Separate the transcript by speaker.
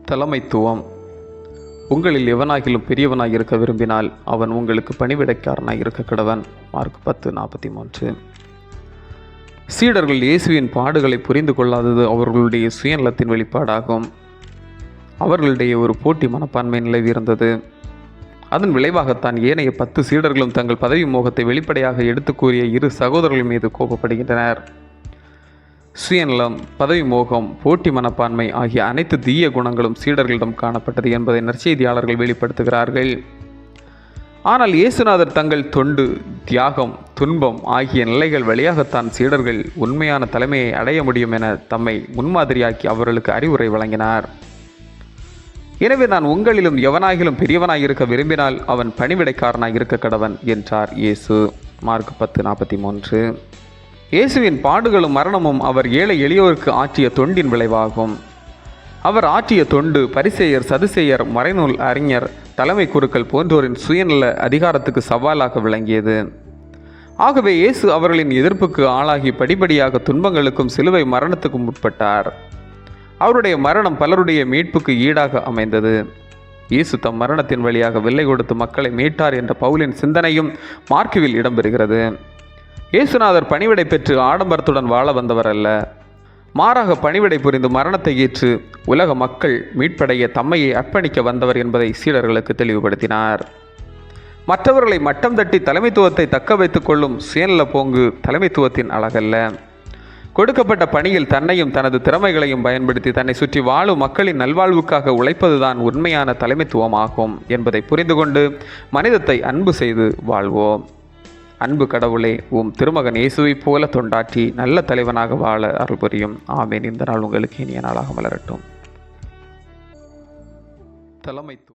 Speaker 1: தலைமைத்துவம். உங்களில் எவனாகிலும் பெரியவனாய் இருக்க விரும்பினால் அவன் உங்களுக்கு பணிவிடைக்காரனாய் இருக்க கடவன். மார்க் 10:43. சீடர்கள் இயேசுவின் பாடுகளை புரிந்து கொள்ளாதது அவர்களுடைய சுயநலத்தின் வெளிப்பாடாகும். அவர்களுடைய ஒரு போட்டி மனப்பான்மை நிலவி இருந்தது. அதன் விளைவாகத்தான் ஏனைய 10 சீடர்களும் தங்கள் பதவி மோகத்தை வெளிப்படையாக எடுத்து கூறிய இரு சகோதரர்கள் மீது கோபப்படுகின்றனர். சுயநலம், பதவி மோகம், போட்டி மனப்பான்மை ஆகிய அனைத்து தீய குணங்களும் சீடர்களிடம் காணப்பட்டது என்பதை நற்செய்தியாளர்கள் வெளிப்படுத்துகிறார்கள். ஆனால் இயேசுநாதர் தங்கள் தொண்டு, தியாகம், துன்பம் ஆகிய நிலைகள் வழியாகத்தான் சீடர்கள் உண்மையான தலைமையை அடைய முடியும் என தம்மை முன்மாதிரியாக்கி அவர்களுக்கு அறிவுரை வழங்கினார். எனவே நான் உங்களிலும் எவனாகிலும் பெரியவனாய் இருக்க விரும்பினால் அவன் பணிவிடைக்காரனாய் இருக்க கடவன் என்றார் இயேசு. மார்க் 10:43. இயேசுவின் பாடுகளும் மரணமும் அவர் ஏழை எளியோருக்கு ஆற்றிய தொண்டின் விளைவாகும். அவர் ஆற்றிய தொண்டு பரிசேயர், சதுசேயர், மறைநூல் அறிஞர், தலைமை குருக்கள் போன்றோரின் சுயநல அதிகாரத்துக்கு சவாலாக விளங்கியது. ஆகவே இயேசு அவர்களின் எதிர்ப்புக்கு ஆளாகி படிப்படியாக துன்பங்களுக்கும் சிலுவை மரணத்துக்கும் உட்பட்டார். அவருடைய மரணம் பலருடைய மீட்புக்கு ஈடாக அமைந்தது. இயேசு தம் மரணத்தின் வழியாக வில்லை கொடுத்து மக்களை மீட்டார் என்ற பவுலின் சிந்தனையும் மார்க்குவில் இடம்பெறுகிறது. இயேசுநாதர் பணிவிடை பெற்று ஆடம்பரத்துடன் வாழ வந்தவர் அல்ல. மாறாக பணிவிடை புரிந்து மரணத்தை ஏற்று உலக மக்கள் மீட்படைய தம்மையை அர்ப்பணிக்க வந்தவர் என்பதை சீடர்களுக்கு தெளிவுபடுத்தினார். மற்றவர்களை மட்டம் தட்டி தலைமைத்துவத்தை தக்க வைத்துக் கொள்ளும் சுயநல போங்கு தலைமைத்துவத்தின் அழகல்ல. கொடுக்கப்பட்ட பணியில் தன்னையும் தனது திறமைகளையும் பயன்படுத்தி தன்னை சுற்றி வாழும் மக்களின் நல்வாழ்வுக்காக உழைப்பதுதான் உண்மையான தலைமைத்துவமாகும் என்பதை புரிந்து கொண்டு மனிதத்தை அன்பு செய்து வாழ்வோம். அன்பு கடவுளே, உம் திருமகன் இயேசுவைப் போல தொண்டாற்றி நல்ல தலைவனாக வாழ அருள் புரியும். ஆமேன். இந்த நாள் உங்களுக்கு இனிய நாளாக மலரட்டும். தலைமைத்துவம்.